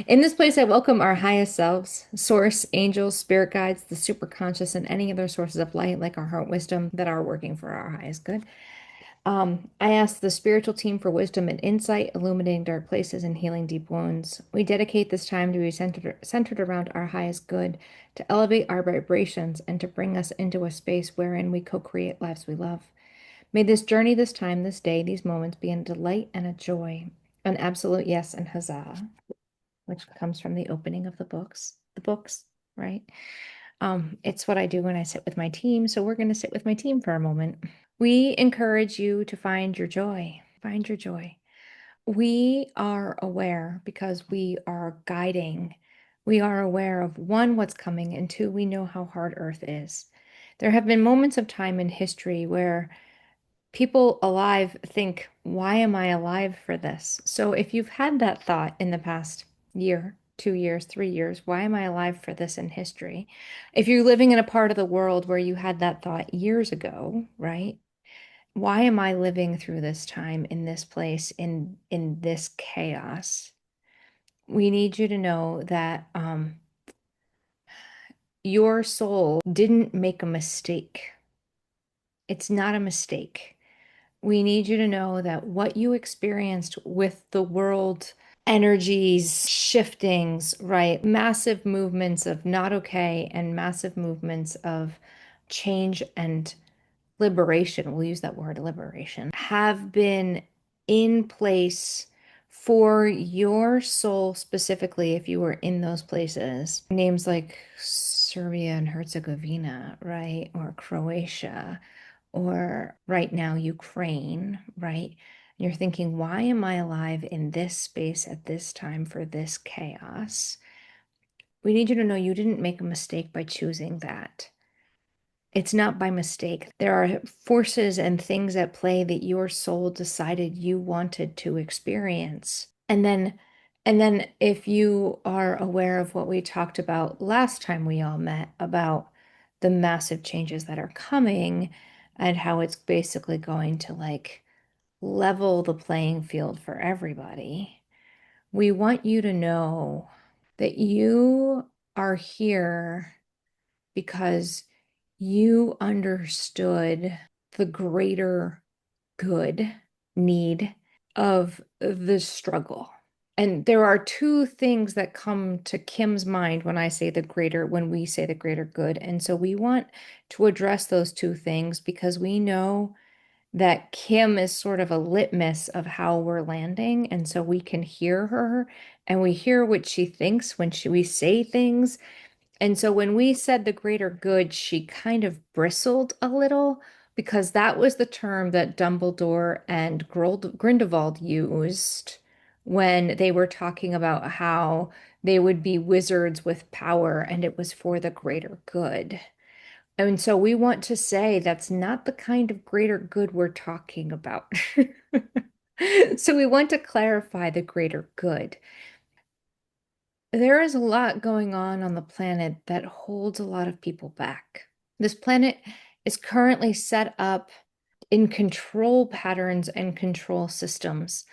In this place, I welcome our highest selves, source, angels, spirit guides, the superconscious, and any other sources of light like our heart wisdom that are working for our highest good. I ask the spiritual team for wisdom and insight, illuminating dark places and healing deep wounds. We dedicate this time to be centered around our highest good, to elevate our vibrations, and to bring us into a space wherein we co-create lives we love. May this journey, this time, this day, these moments be a delight and a joy, an absolute yes and huzzah, which comes from the opening of the books, right? It's what I do when I sit with my team. So we're going to sit with my team for a moment. We encourage you to find your joy. Find your joy. We are aware because we are guiding. We are aware of one, what's coming, and two, we know how hard Earth is. There have been moments of time in history where people alive think, why am I alive for this? So if you've had that thought in the past year, 2 years, 3 years, why am I alive for this in history? If you're living in a part of the world where you had that thought years ago, right? Why am I living through this time in this place in this chaos? We need you to know that your soul didn't make a mistake. It's not a mistake. We need you to know that what you experienced with the world energies, shiftings, right? Massive movements of not okay and massive movements of change and liberation, we'll use that word liberation, have been in place for your soul specifically if you were in those places. Names like Serbia and Herzegovina, right? Or Croatia, or right now, Ukraine, right? You're thinking, why am I alive in this space at this time for this chaos? We need you to know you didn't make a mistake by choosing that. It's not by mistake. There are forces and things at play that your soul decided you wanted to experience. And then if you are aware of what we talked about last time we all met about the massive changes that are coming and how it's basically going to like level the playing field for everybody, we want you to know that you are here because you understood the greater good need of the struggle. And there are two things that come to Kim's mind when we say the greater good. And so we want to address those two things because we know that Kim is sort of a litmus of how we're landing. And so we can hear her and we hear what she thinks when we say things, and so when we said the greater good, she kind of bristled a little because that was the term that Dumbledore and Grindelwald used when they were talking about how they would be wizards with power and it was for the greater good. And so we want to say that's not the kind of greater good we're talking about. So we want to clarify the greater good. There is a lot going on the planet that holds a lot of people back. This planet is currently set up in control patterns and control systems.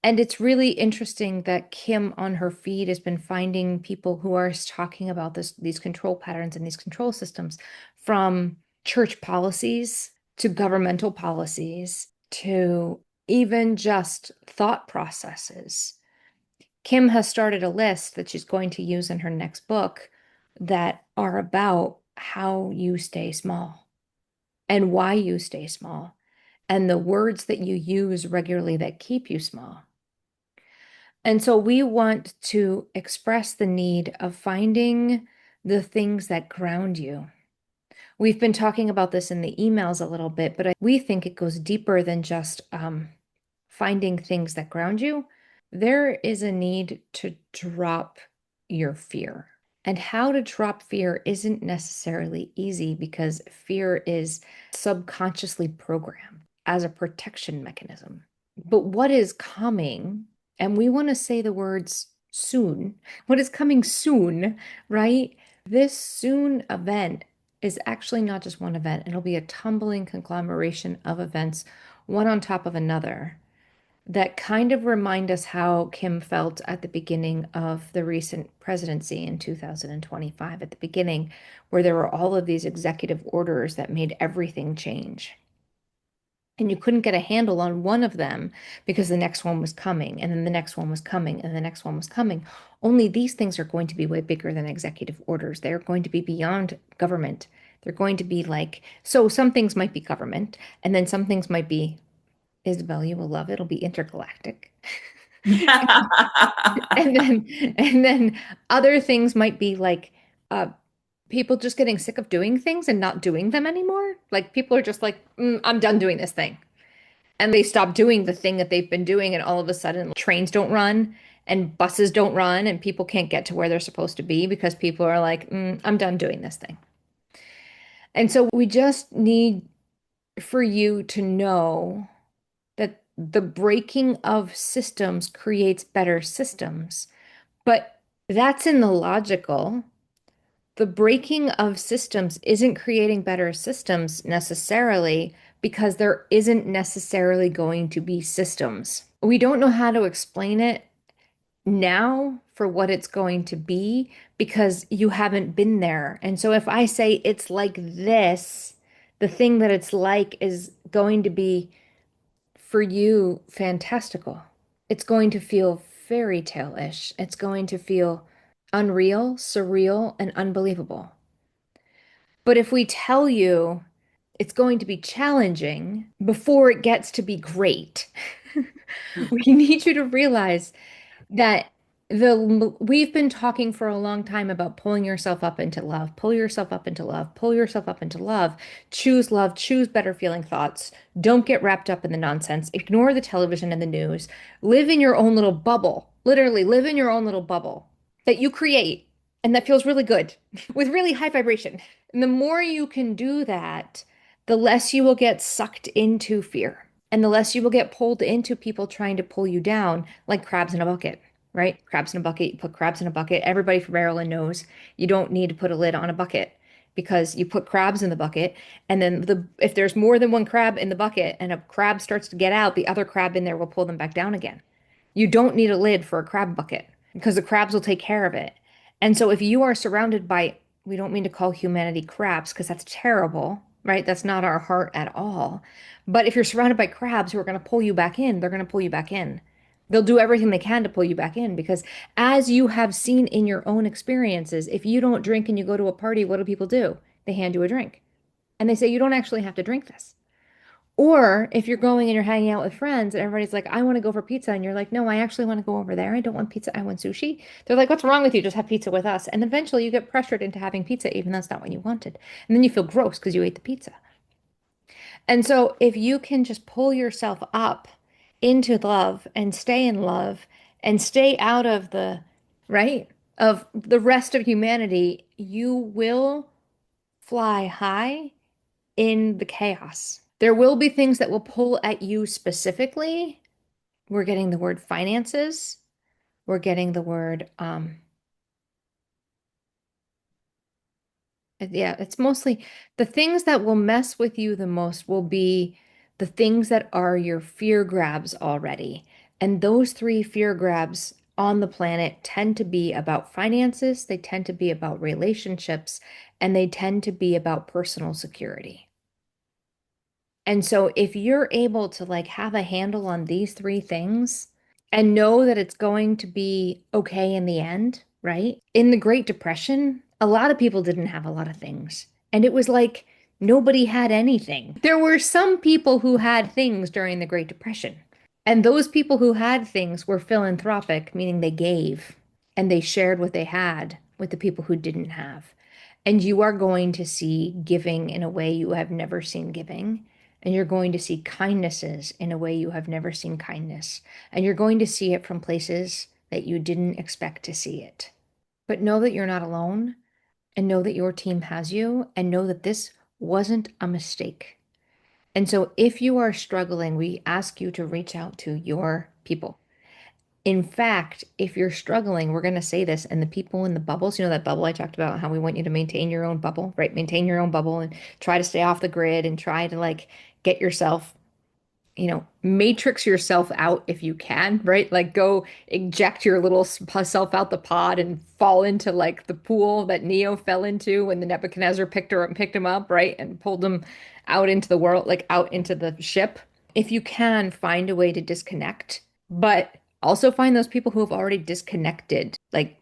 And it's really interesting that Kim on her feed has been finding people who are talking about these control patterns and these control systems, from church policies to governmental policies to even just thought processes. Kim has started a list that she's going to use in her next book that are about how you stay small and why you stay small and the words that you use regularly that keep you small. And so we want to express the need of finding the things that ground you. We've been talking about this in the emails a little bit, but we think it goes deeper than just finding things that ground you. There is a need to drop your fear. And how to drop fear isn't necessarily easy because fear is subconsciously programmed as a protection mechanism. But what is coming, and we want to say the words soon, what is coming soon, right? This soon event is actually not just one event, it'll be a tumbling conglomeration of events, one on top of another. that kind of remind us how Kim felt at the beginning of the recent presidency in 2025, at the beginning, where there were all of these executive orders that made everything change. And you couldn't get a handle on one of them because the next one was coming, and then the next one was coming, and the next one was coming. Only these things are going to be way bigger than executive orders. They're going to be beyond government. They're going to be like, so some things might be government, and then some things might be, Isabel, you will love it. It'll be intergalactic. And then other things might be like uh people just getting sick of doing things and not doing them anymore. Like people are just like, I'm done doing this thing. And they stop doing the thing that they've been doing, and all of a sudden trains don't run and buses don't run and people can't get to where they're supposed to be because people are like, I'm done doing this thing. And so we just need for you to know that the breaking of systems creates better systems. But that's in the logical. The breaking of systems isn't creating better systems necessarily because there isn't necessarily going to be systems. We don't know how to explain it now for what it's going to be because you haven't been there. And so if I say it's like this, the thing that it's like is going to be for you fantastical. It's going to feel fairy tale-ish. It's going to feel unreal, surreal, and unbelievable. But if we tell you it's going to be challenging before it gets to be great, we need you to realize that we've been talking for a long time about pulling yourself up into love, pull yourself up into love, pull yourself up into love, choose better feeling thoughts. Don't get wrapped up in the nonsense. Ignore the television and the news. Live in your own little bubble. Literally live in your own little bubble that you create and that feels really good with really high vibration. And the more you can do that, the less you will get sucked into fear and the less you will get pulled into people trying to pull you down like crabs in a bucket, right? Crabs in a bucket, you put crabs in a bucket. Everybody from Maryland knows you don't need to put a lid on a bucket because you put crabs in the bucket and then if there's more than one crab in the bucket and a crab starts to get out, the other crab in there will pull them back down again. You don't need a lid for a crab bucket because the crabs will take care of it. And so if you are surrounded by, we don't mean to call humanity crabs because that's terrible, right? That's not our heart at all. But if you're surrounded by crabs who are going to pull you back in, they're going to pull you back in. They'll do everything they can to pull you back in because as you have seen in your own experiences, if you don't drink and you go to a party, what do people do? They hand you a drink and they say, you don't actually have to drink this. Or if you're going and you're hanging out with friends and everybody's like, I want to go for pizza. And you're like, no, I actually want to go over there. I don't want pizza. I want sushi. They're like, what's wrong with you? Just have pizza with us. And eventually you get pressured into having pizza, even though that's not what you wanted. And then you feel gross because you ate the pizza. And so if you can just pull yourself up into love and stay out of the, right, of the rest of humanity, you will fly high in the chaos. There will be things that will pull at you specifically. We're getting the word finances. We're getting the word, yeah, it's mostly the things that will mess with you the most will be the things that are your fear grabs already. And those three fear grabs on the planet tend to be about finances, they tend to be about relationships, and they tend to be about personal security. And so if you're able to like have a handle on these three things and know that it's going to be okay in the end, right? In the Great Depression, a lot of people didn't have a lot of things. And it was like nobody had anything. There were some people who had things during the Great Depression. And those people who had things were philanthropic, meaning they gave and they shared what they had with the people who didn't have. And you are going to see giving in a way you have never seen giving. And you're going to see kindnesses in a way you have never seen kindness. And you're going to see it from places that you didn't expect to see it. But know that you're not alone and know that your team has you and know that this wasn't a mistake. And so if you are struggling, we ask you to reach out to your people. In fact, if you're struggling, we're going to say this, and the people in the bubbles, you know, that bubble I talked about, how we want you to maintain your own bubble, right? Maintain your own bubble and try to stay off the grid and try to like get yourself matrix yourself out if you can, right? Like go eject your little self out the pod and fall into like the pool that Neo fell into when the Nebuchadnezzar picked him up, right? And pulled him out into the world, like out into the ship. If you can find a way to disconnect, but also find those people who have already disconnected, like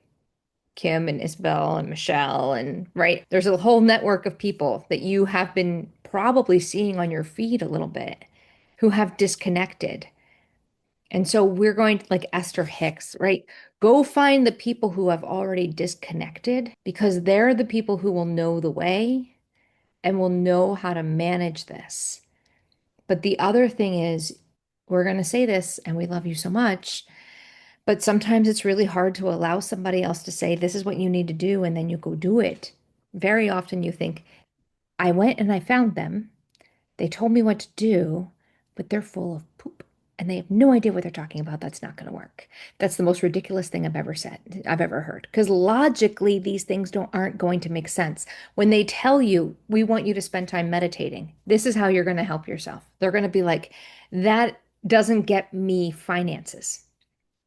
Kim and Isabel and Michelle, and right, there's a whole network of people that you have been probably seeing on your feed a little bit who have disconnected. And so we're going to, like Esther Hicks, right? Go find the people who have already disconnected because they're the people who will know the way and will know how to manage this. But the other thing is, we're going to say this, and we love you so much, but sometimes it's really hard to allow somebody else to say, this is what you need to do, and then you go do it. Very often you think, I went and I found them. They told me what to do, but they're full of poop and they have no idea what they're talking about. That's not going to work. That's the most ridiculous thing I've ever said, I've ever heard. Because logically, these things aren't going to make sense. When they tell you, we want you to spend time meditating, this is how you're going to help yourself. They're going to be like, that doesn't get me finances.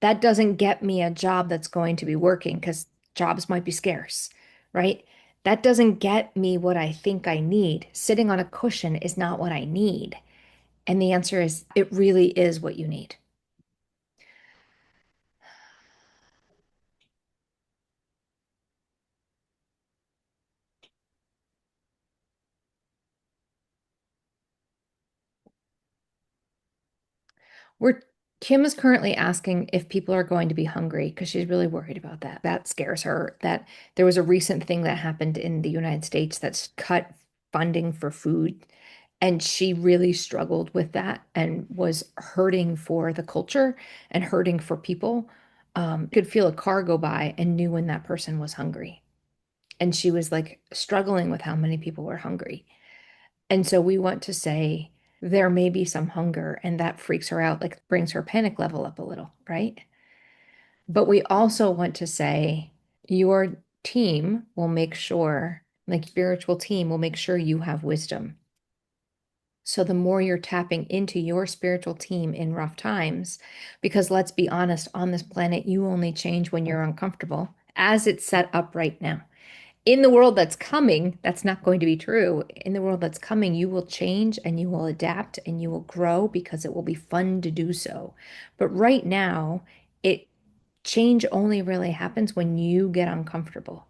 That doesn't get me a job that's going to be working because jobs might be scarce, right? That doesn't get me what I think I need. Sitting on a cushion is not what I need. And the answer is, it really is what you need. We're Kim is currently asking if people are going to be hungry because she's really worried about that. That scares her. That there was a recent thing that happened in the United States that's cut funding for food. And she really struggled with that and was hurting for the culture and hurting for people. Could feel a car go by and knew when that person was hungry. And she was like struggling with how many people were hungry. And so we want to say there may be some hunger, and that freaks her out, like brings her panic level up a little, right? But we also want to say your team will make sure, like spiritual team will make sure you have wisdom. So the more you're tapping into your spiritual team in rough times, because let's be honest, on this planet, you only change when you're uncomfortable, as it's set up right now. In the world that's coming, that's not going to be true. In the world that's coming, you will change and you will adapt and you will grow because it will be fun to do so. But right now, it change only really happens when you get uncomfortable.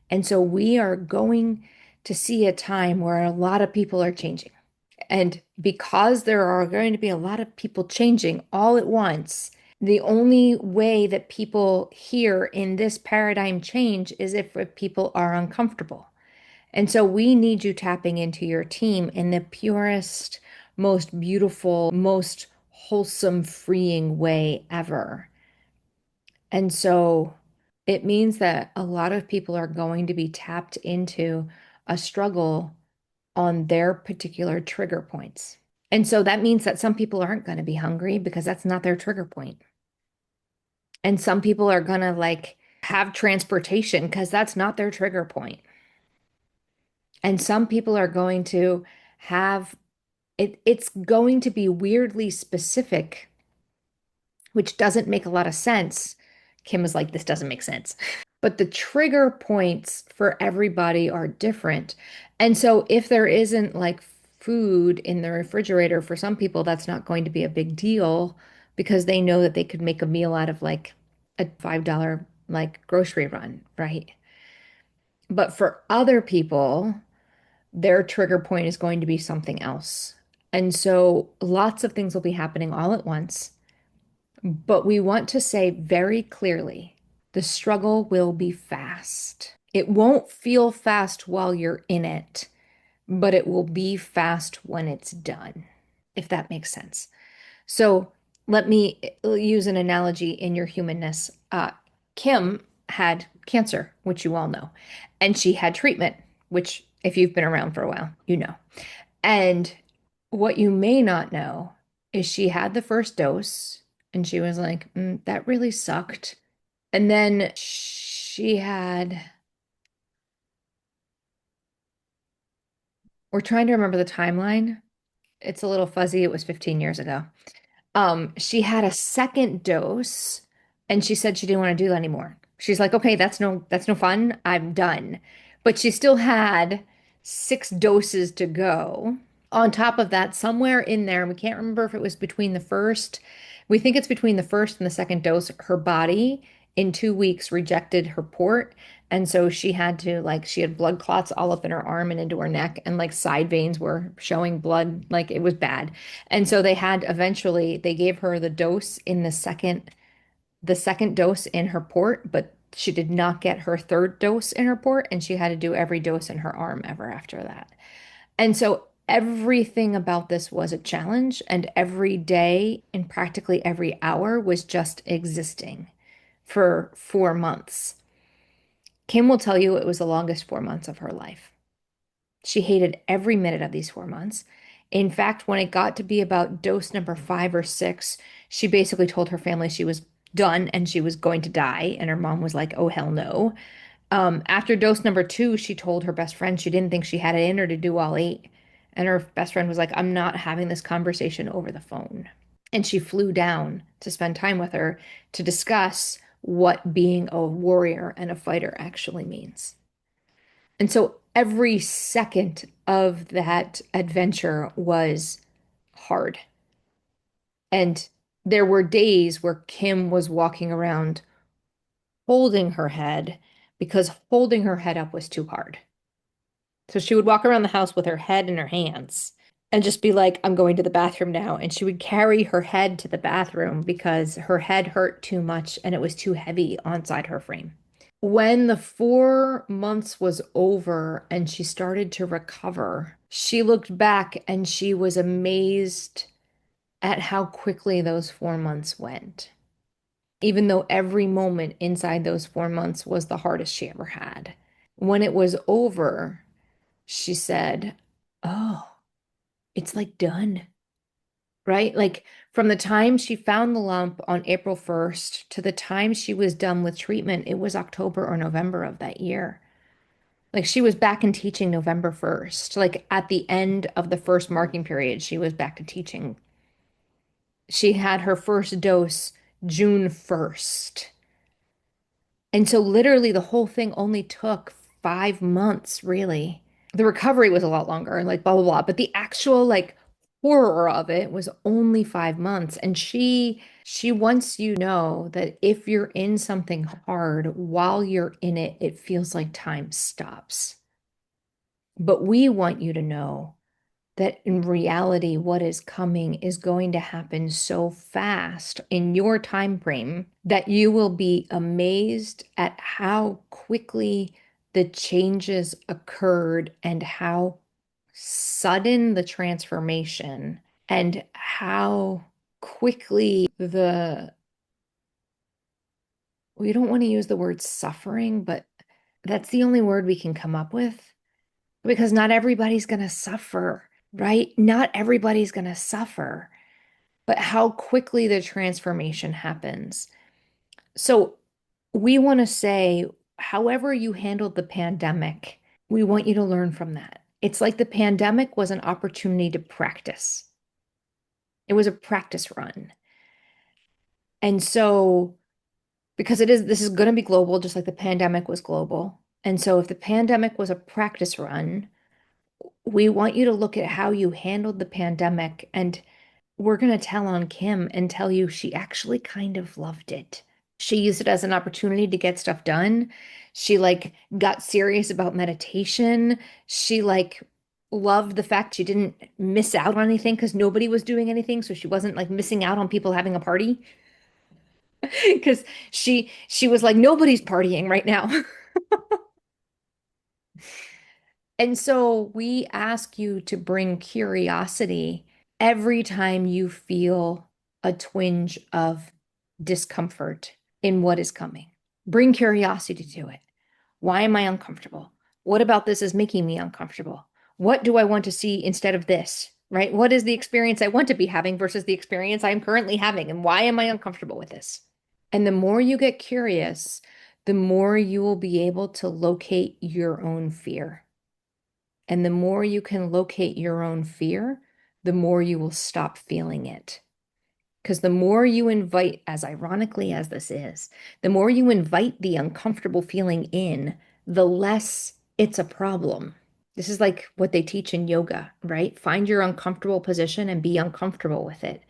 And so we are going to see a time where a lot of people are changing. And because there are going to be a lot of people changing all at once, the only way that people here in this paradigm change is if people are uncomfortable. And so we need you tapping into your team in the purest, most beautiful, most wholesome, freeing way ever. And so it means that a lot of people are going to be tapped into a struggle on their particular trigger points. And so that means that some people aren't going to be hungry because that's not their trigger point. And some people are going to like have transportation because that's not their trigger point. And some people are going to have it's going to be weirdly specific, which doesn't make a lot of sense. Kim is like, this doesn't make sense. But the trigger points for everybody are different. And so if there isn't like food in the refrigerator for some people, that's not going to be a big deal because they know that they could make a meal out of like a $5 like grocery run, right? But for other people, their trigger point is going to be something else. And so lots of things will be happening all at once. But we want to say very clearly the struggle will be fast. It won't feel fast while you're in it, but it will be fast when it's done, if that makes sense. So let me use an analogy in your humanness. Kim had cancer, which you all know, and she had treatment, which, if you've been around for a while, you know. And what you may not know is she had the first dose and she was like, that really sucked. And then she had, we're trying to remember the timeline. It's a little fuzzy. It was 15 years ago. She had a second dose and she said she didn't want to do that anymore. She's like, okay, that's no fun. I'm done. But she still had 6 doses to go. On top of that, somewhere in there, we can't remember if it was between the first, we think it's between the first and the second dose, her body in 2 weeks rejected her port. And so she had to, like, she had blood clots all up in her arm and into her neck, and like side veins were showing blood. Like it was bad. And so they had eventually, they gave her the dose in the second dose in her port, but she did not get her third dose in her port, and she had to do every dose in her arm ever after that. And so everything about this was a challenge, and every day and practically every hour was just existing for 4 months. Kim will tell you it was the longest 4 months of her life. She hated every minute of these 4 months. In fact, when it got to be about dose number 5 or 6, she basically told her family she was done and she was going to die. And her mom was like, oh, hell no. After dose number 2, she told her best friend she didn't think she had it in her to do all 8. And her best friend was like, I'm not having this conversation over the phone. And she flew down to spend time with her to discuss what being a warrior and a fighter actually means. And so every second of that adventure was hard. And there were days where Kim was walking around holding her head because holding her head up was too hard. So she would walk around the house with her head in her hands and just be like, I'm going to the bathroom now. And she would carry her head to the bathroom because her head hurt too much and it was too heavy inside her frame. When the 4 months was over and she started to recover, she looked back and she was amazed at how quickly those 4 months went. Even though every moment inside those 4 months was the hardest she ever had. When it was over, she said, oh, it's like done, right? Like from the time she found the lump on April 1st to the time she was done with treatment, it was October or November of that year. Like she was back in teaching November 1st. Like at the end of the first marking period, she was back to teaching. She had her first dose June 1st. And so literally the whole thing only took 5 months, really. The recovery was a lot longer, like blah, blah, blah. But the actual like horror of it was only 5 months. And she wants you to know that if you're in something hard, while you're in it, it feels like time stops. But we want you to know that in reality, what is coming is going to happen so fast in your time frame that you will be amazed at how quickly the changes occurred and how sudden the transformation and how quickly we don't want to use the word suffering, but that's the only word we can come up with because not everybody's going to suffer, right? Not everybody's going to suffer, but how quickly the transformation happens. So we want to say, however you handled the pandemic, we want you to learn from that. It's like the pandemic was an opportunity to practice. It was a practice run. And so, because this is going to be global, just like the pandemic was global. And so, if the pandemic was a practice run, we want you to look at how you handled the pandemic. And we're going to tell on Kim and tell you she actually kind of loved it. She used it as an opportunity to get stuff done. She like got serious about meditation. She like loved the fact she didn't miss out on anything because nobody was doing anything. So she wasn't like missing out on people having a party because she was like, nobody's partying right now. And so we ask you to bring curiosity every time you feel a twinge of discomfort in what is coming. Bring curiosity to it. Why am I uncomfortable? What about this is making me uncomfortable? What do I want to see instead of this? Right? What is the experience I want to be having versus the experience I'm currently having? And why am I uncomfortable with this? And the more you get curious, the more you will be able to locate your own fear. And the more you can locate your own fear, the more you will stop feeling it. Because the more you invite, as ironically as this is, the more you invite the uncomfortable feeling in, the less it's a problem. This is like what they teach in yoga, right? Find your uncomfortable position and be uncomfortable with it.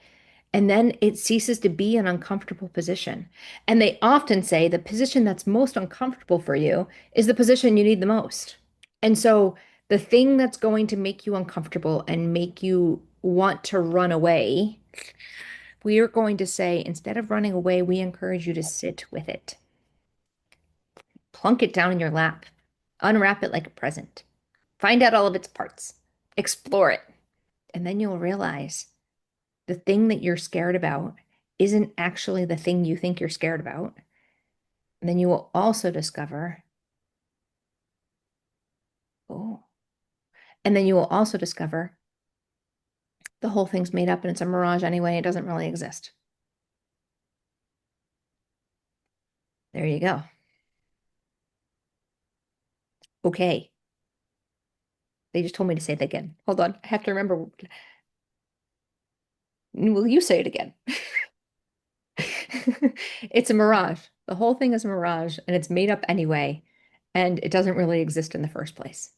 And then it ceases to be an uncomfortable position. And they often say the position that's most uncomfortable for you is the position you need the most. And so the thing that's going to make you uncomfortable and make you want to run away, we are going to say, instead of running away, we encourage you to sit with it. Plunk it down in your lap. Unwrap it like a present. Find out all of its parts. Explore it. And then you'll realize the thing that you're scared about isn't actually the thing you think you're scared about. And then you will also discover, oh, and then you will also discover the whole thing's made up and it's a mirage anyway. It doesn't really exist. There you go. Okay. They just told me to say it again. Hold on. I have to remember. Will you say it again? It's a mirage. The whole thing is a mirage and it's made up anyway. And it doesn't really exist in the first place.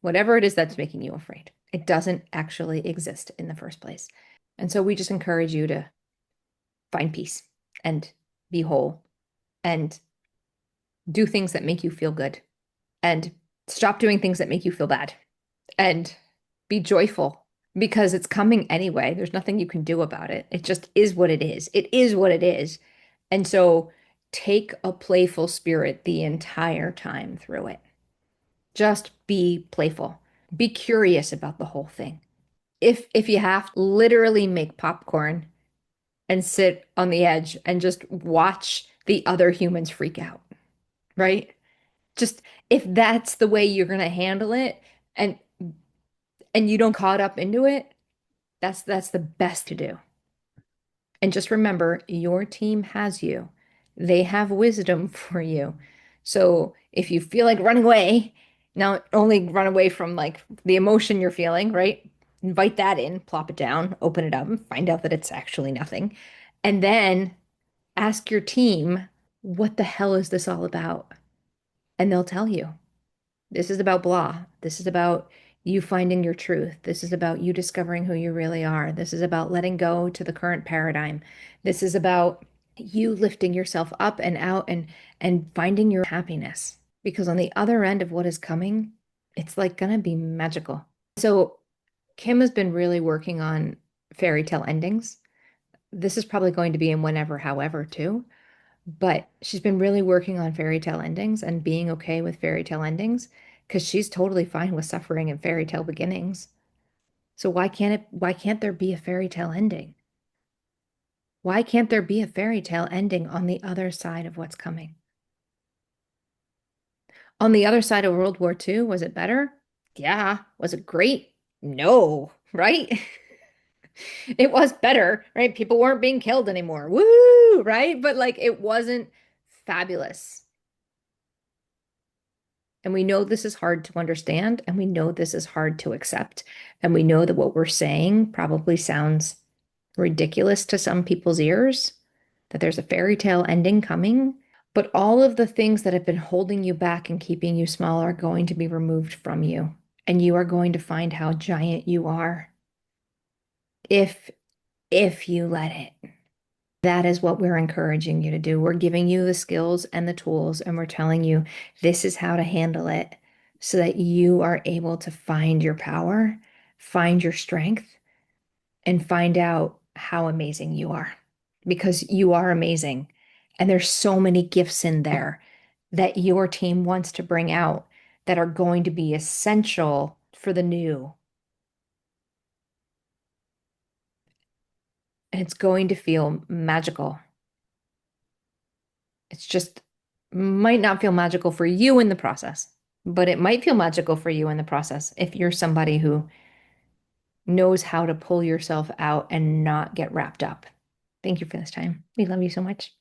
Whatever it is that's making you afraid, it doesn't actually exist in the first place. And so we just encourage you to find peace and be whole and do things that make you feel good and stop doing things that make you feel bad and be joyful because it's coming anyway. There's nothing you can do about it. It just is what it is. It is what it is. And so take a playful spirit the entire time through it. Just be playful. Be curious about the whole thing. If you have to literally make popcorn and sit on the edge and just watch the other humans freak out, right? Just if that's the way you're going to handle it and you don't caught up into it, that's the best to do. And just remember, your team has you. They have wisdom for you. So if you feel like running away, not only run away from like the emotion you're feeling, right? Invite that in, plop it down, open it up, and find out that it's actually nothing. And then ask your team, what the hell is this all about? And they'll tell you. This is about blah. This is about you finding your truth. This is about you discovering who you really are. This is about letting go to the current paradigm. This is about you lifting yourself up and out and finding your happiness. Because on the other end of what is coming, it's like gonna be magical. So Kim has been really working on fairy tale endings. This is probably going to be in Whenever, However, too. But she's been really working on fairy tale endings and being okay with fairy tale endings because she's totally fine with suffering and fairy tale beginnings. So why can't there be a fairy tale ending? Why can't there be a fairy tale ending on the other side of what's coming? On the other side of World War II, was it better? Yeah. Was it great? No, right? It was better, right? People weren't being killed anymore. Woo, right? But like it wasn't fabulous. And we know this is hard to understand, and we know this is hard to accept. And we know that what we're saying probably sounds ridiculous to some people's ears, that there's a fairy tale ending coming. But all of the things that have been holding you back and keeping you small are going to be removed from you. And you are going to find how giant you are if you let it. That is what we're encouraging you to do. We're giving you the skills and the tools, and we're telling you this is how to handle it so that you are able to find your power, find your strength, and find out how amazing you are because you are amazing. And there's so many gifts in there that your team wants to bring out that are going to be essential for the new. And it's going to feel magical. It's just might not feel magical for you in the process, but it might feel magical for you in the process if you're somebody who knows how to pull yourself out and not get wrapped up. Thank you for this time. We love you so much.